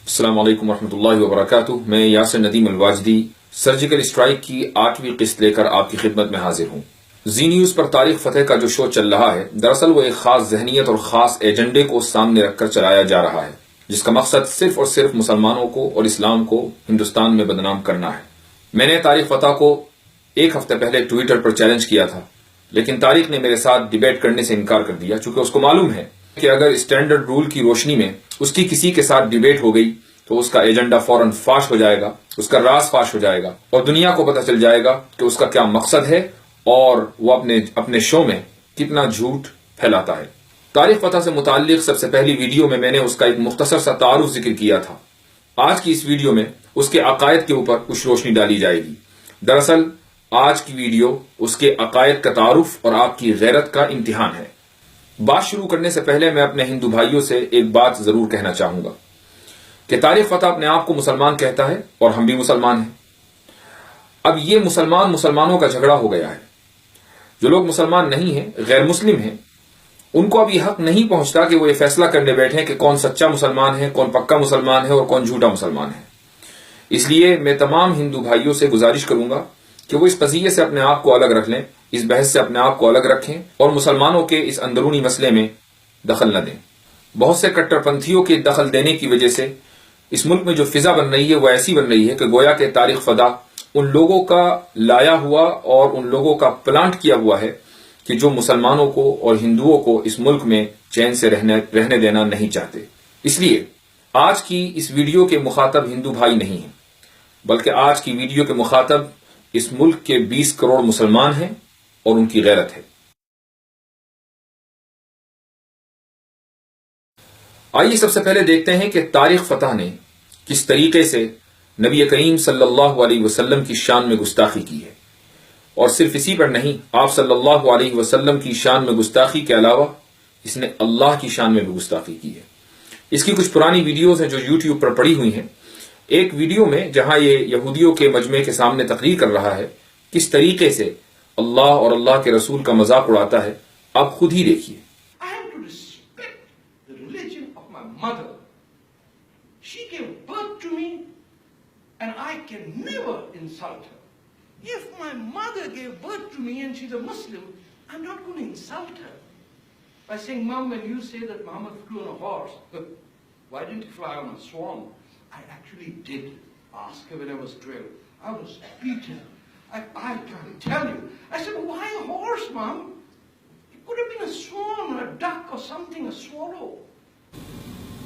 السلام علیکم ورحمۃ اللہ وبرکاتہ۔ میں یاسر ندیم الواجدی سرجیکل اسٹرائک کی 8ویں قسط لے کر آپ کی خدمت میں حاضر ہوں۔ زی نیوز پر طارق فتح کا جو شو چل رہا ہے، دراصل وہ ایک خاص ذہنیت اور خاص ایجنڈے کو سامنے رکھ کر چلایا جا رہا ہے، جس کا مقصد صرف اور صرف مسلمانوں کو اور اسلام کو ہندوستان میں بدنام کرنا ہے۔ میں نے طارق فتح کو ایک ہفتے پہلے ٹویٹر پر چیلنج کیا تھا، لیکن طارق نے میرے ساتھ ڈیبیٹ کرنے سے انکار کر دیا، چونکہ اس کو معلوم ہے کہ اگر اسٹینڈرڈ رول کی روشنی میں اس کی کسی کے ساتھ ڈیبیٹ ہو گئی تو اس کا ایجنڈا فوراً فاش ہو جائے گا، اس کا راز فاش ہو جائے گا اور دنیا کو پتہ چل جائے گا کہ اس کا کیا مقصد ہے اور وہ اپنے شو میں کتنا جھوٹ پھیلاتا ہے۔ طارق فتح سے متعلق سب سے پہلی ویڈیو میں نے اس کا ایک مختصر سا تعارف ذکر کیا تھا۔ آج کی اس ویڈیو میں اس کے عقائد کے اوپر کچھ روشنی ڈالی جائے گی۔ دراصل آج کی ویڈیو اس کے عقائد کا تعارف اور آپ کی غیرت کا امتحان ہے۔ بات شروع کرنے سے پہلے میں اپنے ہندو بھائیوں سے ایک بات ضرور کہنا چاہوں گا کہ طارق فتح اپنے آپ کو مسلمان کہتا ہے اور ہم بھی مسلمان ہیں۔ اب یہ مسلمانوں کا جھگڑا ہو گیا ہے۔ جو لوگ مسلمان نہیں ہیں، غیر مسلم ہیں، ان کو اب یہ حق نہیں پہنچتا کہ وہ یہ فیصلہ کرنے بیٹھیں کہ کون سچا مسلمان ہے، کون پکا مسلمان ہے اور کون جھوٹا مسلمان ہے۔ اس لیے میں تمام ہندو بھائیوں سے گزارش کروں گا کہ وہ اس قضیے سے اپنے آپ کو الگ رکھ لیں، اس بحث سے اپنے آپ کو الگ رکھیں اور مسلمانوں کے اس اندرونی مسئلے میں دخل نہ دیں۔ بہت سے کٹر پنتھیوں کے دخل دینے کی وجہ سے اس ملک میں جو فضا بن رہی ہے وہ ایسی بن رہی ہے کہ گویا کہ طارق فتح ان لوگوں کا لایا ہوا اور ان لوگوں کا پلانٹ کیا ہوا ہے کہ جو مسلمانوں کو اور ہندوؤں کو اس ملک میں چین سے رہنے دینا نہیں چاہتے۔ اس لیے آج کی اس ویڈیو کے مخاطب ہندو بھائی نہیں ہیں، بلکہ آج کی ویڈیو کے مخاطب اس ملک کے 20 کروڑ مسلمان ہیں اور ان کی غیرت ہے۔ آئیے سب سے پہلے دیکھتے ہیں کہ طارق فتح نے کس طریقے سے نبی کریم صلی اللہ علیہ وسلم کی شان میں گستاخی کی ہے، اور صرف اسی پر نہیں، آپ صلی اللہ علیہ وسلم کی شان میں گستاخی کے علاوہ اس نے اللہ کی شان میں بھی گستاخی کی ہے۔ اس کی کچھ پرانی ویڈیوز ہیں جو یوٹیوب پر پڑی ہوئی ہیں۔ ایک ویڈیو میں جہاں یہ یہودیوں کے مجمع کے سامنے تقریر کر رہا ہے، کس طریقے سے اللہ اور اللہ کے رسول کا مذاق اڑاتا ہے، آپ خود ہی دیکھیے۔ Mother. She gave birth to me and I can never insult her. If my mother gave birth to me and she's a Muslim, I'm not going to insult her by saying, Mom, when you say that Muhammad flew on a horse, why didn't he fly on a swan? I actually did ask her when I was 12. I was beaten. I can't tell you. I said, why a horse, Mom? It could have been a swan or a duck or something, a swallow.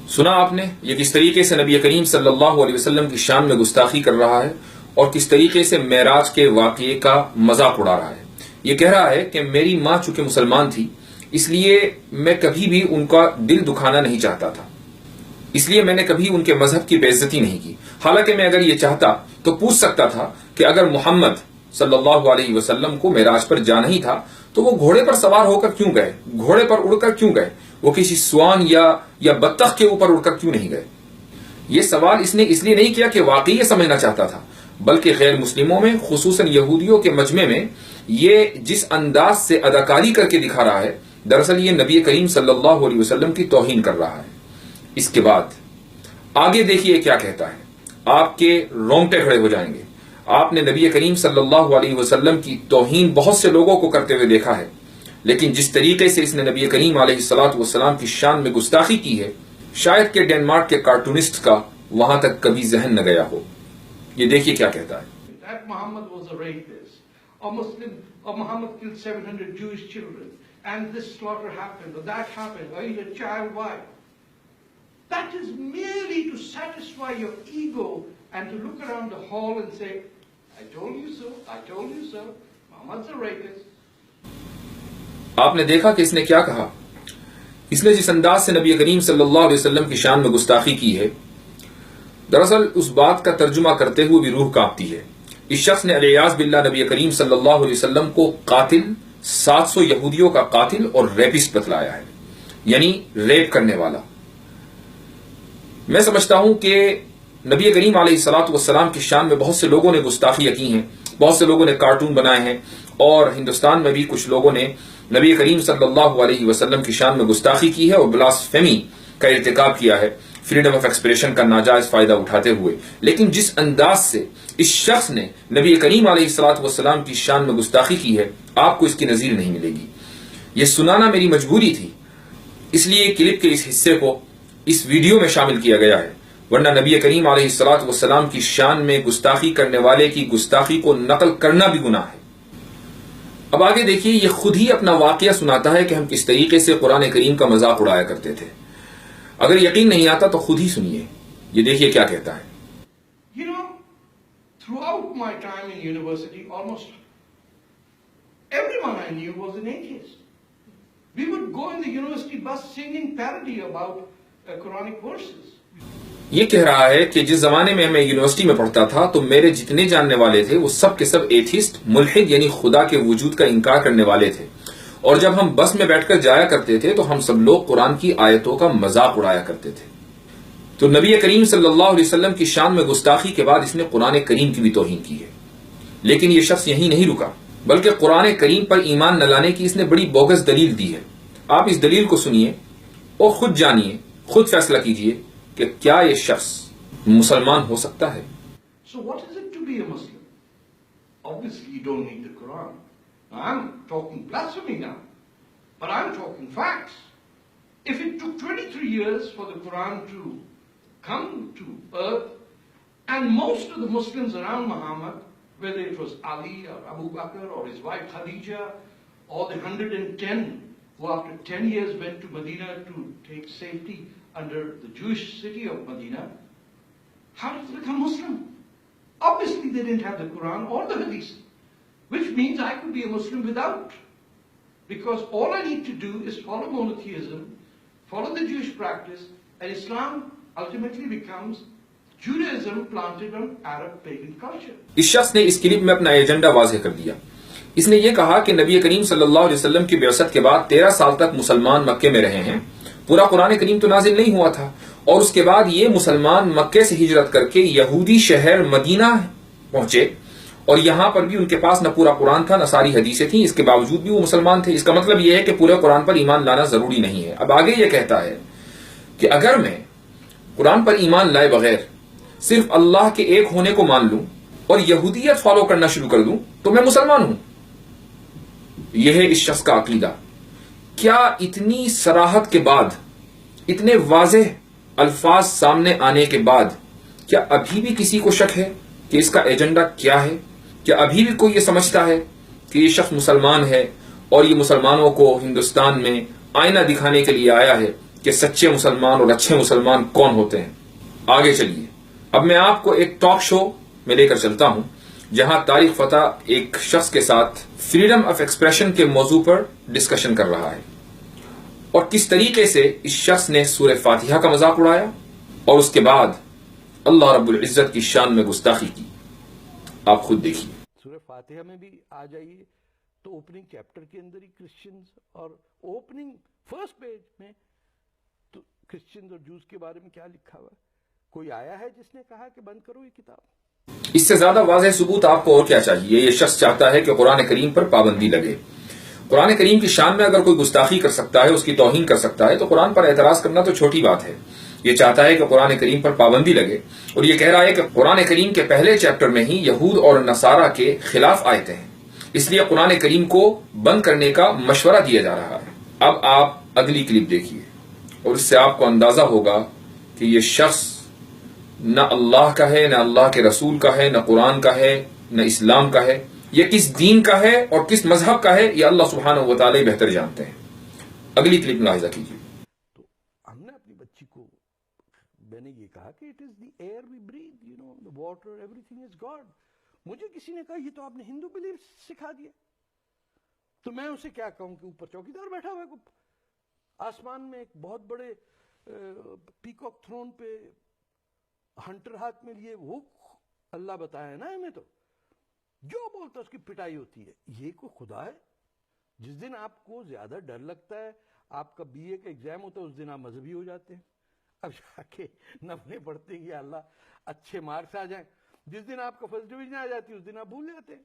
سنا آپ نے یہ کس طریقے سے نبی کریم صلی اللہ علیہ وسلم کی شان میں گستاخی کر رہا ہے اور کس طریقے سے معراج کے واقعے کا مذاق اڑا رہا ہے۔ یہ کہہ رہا ہے کہ میری ماں چونکہ مسلمان تھی، اس لیے میں کبھی بھی ان کا دل دکھانا نہیں چاہتا تھا، اس لیے میں نے کبھی ان کے مذہب کی بے عزتی نہیں کی۔ حالانکہ میں اگر یہ چاہتا تو پوچھ سکتا تھا کہ اگر محمد صلی اللہ علیہ وسلم کو معراج پر جانا ہی تھا تو وہ گھوڑے پر سوار ہو کر کیوں گئے، گھوڑے پر اڑ کر کیوں گئے، وہ کسی سوان یا بطخ کے اوپر اڑ کر کیوں نہیں گئے۔ یہ سوال اس نے اس لیے نہیں کیا کہ واقعی یہ سمجھنا چاہتا تھا، بلکہ غیر مسلموں میں خصوصاً یہودیوں کے مجمع میں یہ جس انداز سے اداکاری کر کے دکھا رہا ہے، دراصل یہ نبی کریم صلی اللہ علیہ وسلم کی توہین کر رہا ہے۔ اس کے بعد آگے دیکھیے کیا کہتا ہے، آپ کے رونگٹے کھڑے ہو جائیں گے۔ آپ نے نبی کریم صلی اللہ علیہ وسلم کی توہین بہت سے لوگوں کو کرتے ہوئے دیکھا ہے، لیکن جس طریقے سے اس نے نبی کریم علیہ الصلوۃ والسلام کی شان میں گستاخی کی ہے، شاید کہ ڈنمارک کے کارٹونسٹ کا وہاں تک کبھی ذہن نہ گیا ہو۔ یہ دیکھیے کیا کہتا ہے۔ That Muhammad was a rapist, or Muslim, or Muhammad killed 700 Jewish children, and this slaughter happened, or that happened, or he's a child wife. That is merely to satisfy your ego and to look around the hall and say, I told you so, I told you so, Muhammad's a rapist. آپ نے دیکھا کہ اس نے کیا کہا۔ اس نے جس انداز سے نبی کریم صلی اللہ علیہ وسلم کی شان میں گستاخی کی ہے، دراصل اس بات کا ترجمہ کرتے ہوئے بھی روح کانپتی ہے۔ اس شخص نے علیاذ باللہ نبی کریم صلی اللہ علیہ وسلم کو قاتل، 700 یہودیوں کا قاتل اور ریپسٹ بتلایا ہے، یعنی ریپ کرنے والا۔ میں سمجھتا ہوں کہ نبی کریم علیہ الصلوۃ والسلام کی شان میں بہت سے لوگوں نے گستاخیاں کی ہیں، بہت سے لوگوں نے کارٹون بنائے ہیں، اور ہندوستان میں بھی کچھ لوگوں نے نبی کریم صلی اللہ علیہ وسلم کی شان میں گستاخی کی ہے اور بلاسفیمی کا ارتکاب کیا ہے۔ فریڈم آف ایکسپریشن کا ناجائز فائدہ اٹھاتے ہوئے، لیکن جس انداز سے اس شخص نے نبی کریم علیہ الصلوۃ والسلام کی شان میں گستاخی کی ہے، آپ کو اس کی نظیر نہیں ملے گی۔ یہ سنانا میری مجبوری تھی، اس لیے کلپ کے اس حصے کو اس ویڈیو میں شامل کیا گیا ہے، ورنہ نبی کریم علیہ الصلوۃ والسلام کی شان میں گستاخی کرنے والے کی گستاخی کو نقل کرنا بھی گناہ ہے۔ اب آگے دیکھیے، یہ خود ہی اپنا واقعہ سناتا ہے کہ ہم کس طریقے سے قرآن کریم کا مذاق اڑایا کرتے تھے۔ اگر یقین نہیں آتا تو خود ہی سنیے، یہ دیکھیے کیا کہتا ہے۔ You know, throughout my time in university, almost everyone I knew was an atheist. We would go in the university bus singing parody about Quranic verses. یہ کہہ رہا ہے کہ جس زمانے میں میں یونیورسٹی میں پڑھتا تھا تو میرے جتنے جاننے والے تھے وہ سب کے سب ایتھیسٹ، ملحد یعنی خدا کے وجود کا انکار کرنے والے تھے، اور جب ہم بس میں بیٹھ کر جایا کرتے تھے تو ہم سب لوگ قرآن کی آیتوں کا مذاق اڑایا کرتے تھے۔ تو نبی کریم صلی اللہ علیہ وسلم کی شان میں گستاخی کے بعد اس نے قرآن کریم کی بھی توہین کی ہے۔ لیکن یہ شخص یہیں نہیں رکا، بلکہ قرآن کریم پر ایمان نہ لانے کی اس نے بڑی بوگس دلیل دی ہے۔ آپ اس دلیل کو سنیے اور خود جانیے، خود فیصلہ کیجیے کہ کیا یہ شخص مسلمان ہو سکتا ہے۔ So what is it to be a Muslim? Obviously you don't need the Quran. I'm talking blasphemy now, but I'm talking facts. If it took 23 years for the Quran to come to earth, and most of the Muslims around Muhammad, whether it was Ali or Abu Bakr or his wife Khadija, or the 110 who after 10 years went to Medina to take safety under the Jewish city of Medina, how did they become Muslim? Obviously they didn't have the Quran or the Hadith, which means I could be a Muslim without. Because all I need to do is follow monotheism, follow the Jewish practice, and Islam ultimately becomes Judaism planted on Arab pagan culture. اس شخص نے اس clip میں اپنا agenda واضح کر دیا۔ اس نے یہ کہا کہ نبی کریم صلی اللہ علیہ وسلم کی بعثت کے بعد 13 سال تک مسلمان مکے میں رہے ہیں، پورا قرآن کریم تو نازل نہیں ہوا تھا، اور اس کے بعد یہ مسلمان مکے سے ہجرت کر کے یہودی شہر مدینہ پہنچے، اور یہاں پر بھی ان کے پاس نہ پورا قرآن تھا نہ ساری حدیثیں تھیں، اس کے باوجود بھی وہ مسلمان تھے۔ اس کا مطلب یہ ہے کہ پورے قرآن پر ایمان لانا ضروری نہیں ہے۔ اب آگے یہ کہتا ہے کہ اگر میں قرآن پر ایمان لائے بغیر صرف اللہ کے ایک ہونے کو مان لوں اور یہودیت فالو کرنا شروع کر دوں تو میں مسلمان ہوں۔ یہ ہے اس شخص کا عقیدہ۔ کیا اتنی صراحت کے بعد، اتنے واضح الفاظ سامنے آنے کے بعد، کیا ابھی بھی کسی کو شک ہے کہ اس کا ایجنڈا کیا ہے؟ کیا ابھی بھی کوئی یہ سمجھتا ہے کہ یہ شخص مسلمان ہے اور یہ مسلمانوں کو ہندوستان میں آئینہ دکھانے کے لیے آیا ہے کہ سچے مسلمان اور اچھے مسلمان کون ہوتے ہیں؟ آگے چلیے، اب میں آپ کو ایک ٹاک شو میں لے کر چلتا ہوں جہاں طارق فتح ایک شخص کے ساتھ فریڈم آف ایکسپریشن کے موضوع پر ڈسکشن کر رہا ہے، اور کس طریقے سے اس شخص نے سورہ فاتحہ کا مذاق اڑایا اور اس کے بعد اللہ رب العزت کی شان میں گستاخی کی۔ آپ خود دیکھیے۔ سورہ فاتحہ میں بھی آ جائیے تو اوپننگ چیپٹر کے اندر ہی کرسچنز، اور اوپننگ فرسٹ پیج میں تو کرسچنز اور جوز کے بارے میں کیا لکھا ہوا ہے؟ کوئی آیا ہے جس نے کہا کہ بند کرو یہ کتاب؟ اس سے زیادہ واضح ثبوت آپ کو اور کیا چاہیے؟ یہ شخص چاہتا ہے کہ قرآن کریم پر پابندی لگے۔ قرآن کریم کی شان میں اگر کوئی گستاخی کر سکتا ہے، اس کی توہین کر سکتا ہے، تو قرآن پر اعتراض کرنا تو چھوٹی بات ہے۔ یہ چاہتا ہے کہ قرآن کریم پر پابندی لگے، اور یہ کہہ رہا ہے کہ قرآن کریم کے پہلے چیپٹر میں ہی یہود اور نصارہ کے خلاف آیتیں ہیں، اس لیے قرآن کریم کو بند کرنے کا مشورہ دیا جا رہا ہے۔ اب آپ اگلی کلپ دیکھیے اور اس سے آپ کو اندازہ ہوگا کہ یہ شخص نہ اللہ کا ہے، نہ اللہ کے رسول کا ہے، نہ قرآن کا ہے، نہ اسلام کا ہے، یہ کس دین کا ہے اور کس مذہب کا ہے یہ اللہ سبحانہ و تعالی بہتر جانتے ہیں۔ اگلی کلپ ملاحظہ کیجیے۔ تو ہم نے اپنی بچی کو، میں نے یہ کہا کہ it is the air we breathe, you know, the water, everything is God. مجھے کسی نے کہا یہ تو آپ نے ہندو بلیف سکھا دیا، تو میں اسے کیا کہوں کہ اوپر چوکیدار بیٹھا ہوا ہے، آسمان میں ایک بہت بڑے پیکاک تھرون پہ ہنٹر ہاتھ میں لیے، وہ اللہ بتایا ہے نا ہمیں، تو جو بولتا اس کی پٹائی ہوتی ہے۔ یہ کوئی خدا ہے؟ جس دن آپ کو زیادہ ڈر لگتا ہے، آپ کا بی اے کا ایگزام ہوتا ہے، اس دن آپ مذہبی ہو جاتے ہیں، اب جا کے نفلیں پڑھتے ہیں کہ اللہ اچھے مارکس آ جائیں۔ جس دن آپ کا فرسٹ ڈویژن آ جاتی ہے اس دن آپ بھول جاتے ہیں۔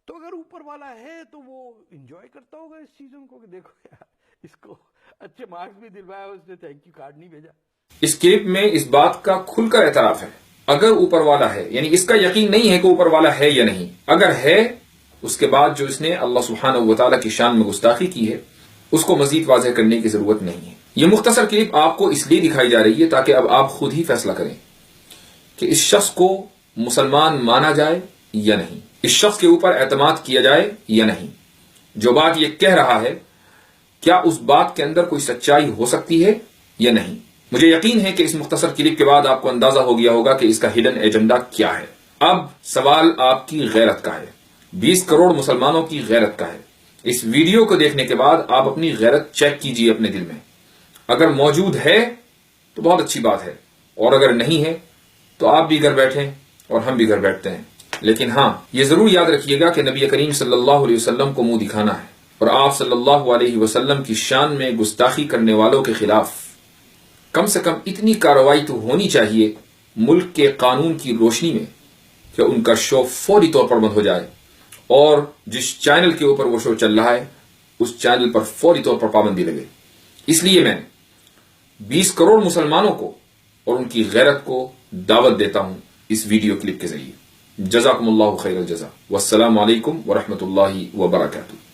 تو اگر اوپر والا ہے تو وہ انجوائے کرتا ہوگا اس چیزوں کو کہ دیکھو یار اس کو اچھے مارکس بھی دلوایا، اس نے تھینک یو کارڈ نہیں بھیجا۔ اس کلپ میں اس بات کا کھل کر اعتراف ہے، اگر اوپر والا ہے، یعنی اس کا یقین نہیں ہے کہ اوپر والا ہے یا نہیں، اگر ہے اس کے بعد جو اس نے اللہ سبحانہ وتعالی کی شان میں گستاخی کی ہے اس کو مزید واضح کرنے کی ضرورت نہیں ہے۔ یہ مختصر کلپ آپ کو اس لیے دکھائی جا رہی ہے تاکہ اب آپ خود ہی فیصلہ کریں کہ اس شخص کو مسلمان مانا جائے یا نہیں، اس شخص کے اوپر اعتماد کیا جائے یا نہیں۔ جو بات یہ کہہ رہا ہے کیا اس بات کے اندر کوئی سچائی ہو سکتی ہے یا نہیں؟ مجھے یقین ہے کہ اس مختصر کلپ کے بعد آپ کو اندازہ ہو گیا ہوگا کہ اس کا ہڈن ایجنڈا کیا ہے۔ اب سوال آپ کی غیرت کا ہے، 20 کروڑ مسلمانوں کی غیرت کا ہے۔ اس ویڈیو کو دیکھنے کے بعد آپ اپنی غیرت چیک کیجئے اپنے دل میں، اگر موجود ہے تو بہت اچھی بات ہے، اور اگر نہیں ہے تو آپ بھی گھر بیٹھیں اور ہم بھی گھر بیٹھتے ہیں۔ لیکن ہاں یہ ضرور یاد رکھیے گا کہ نبی کریم صلی اللہ علیہ وسلم کو منہ دکھانا ہے، اور آپ صلی اللہ علیہ وسلم کی شان میں گستاخی کرنے والوں کے خلاف کم سے کم اتنی کارروائی تو ہونی چاہیے ملک کے قانون کی روشنی میں کہ ان کا شو فوری طور پر بند ہو جائے، اور جس چینل کے اوپر وہ شو چل رہا ہے اس چینل پر فوری طور پر پابندی لگے۔ اس لیے میں 20 کروڑ مسلمانوں کو اور ان کی غیرت کو دعوت دیتا ہوں اس ویڈیو کلپ کے ذریعے۔ جزاکم اللہ خیر الجزا، والسلام علیکم ورحمۃ اللہ وبرکاتہ۔